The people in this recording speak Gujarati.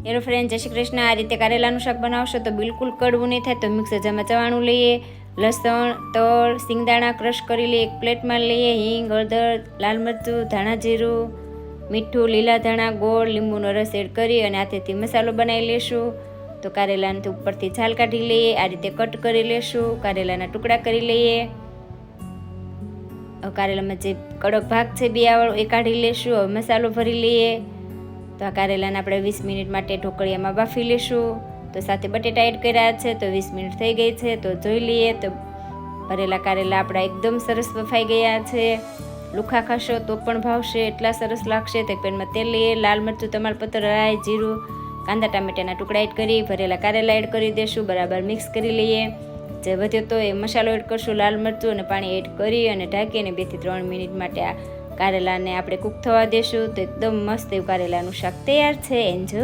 હેલો ફ્રેન્ડ, જય શ્રી કૃષ્ણ। આ રીતે કારેલાનું શાક બનાવશો તો બિલકુલ કડવું નહીં થાય। તો મિક્સર જારમાં ચવાણું લઈએ, લસણ, તલ, સિંગદાણા ક્રશ કરી લઈએ, એક પ્લેટમાં લઈએ, હિંગ, હળદર, લાલ મરચું, ધાણા જીરું, મીઠું, લીલા ધાણા, ગોળ, લીંબુનો રસ એડ કરી અને હાથેથી મસાલો બનાવી લેશું। તો કારેલાને ઉપરથી છાલ કાઢી લઈએ, આ રીતે કટ કરી લેશું। કારેલાના ટુકડા કરી લઈએ। કારેલામાં જે કડક ભાગ છે બિયાવાળો એ કાઢી લેશું। હવે મસાલો ભરી લઈએ। તો આ કારેલાને આપણે 20 મિનિટ માટે ઢોકળિયામાં બાફી લેશું। તો સાથે બટેટા એડ કર્યા છે, તો 20 મિનિટ થઈ ગઈ છે। તો જોઈ લઈએ તો ભરેલા કારેલા આપણા એકદમ સરસ બફાઈ ગયા છે। લુખા ખાશો તો પણ ભાવશે, એટલા સરસ લાગશે। તો પેનમાં તેલ લઈએ, લાલ મરચું, તમાલપત્ર, રાઈ, જીરું, કાંદા ટામેટાના ટુકડા એડ કરી ભરેલા કારેલા એડ કરી દેશું। બરાબર મિક્સ કરી લઈએ। જે વધ્યો તો એ મસાલો એડ કરશું, લાલ મરચું અને પાણી એડ કરી અને ઢાંકીને 2 થી 3 મિનિટ માટે આ કારેલાને આપણે કૂક થવા દેશું। તો એકદમ મસ્ત એવું કારેલાનું શાક તૈયાર છે। એન્જોય।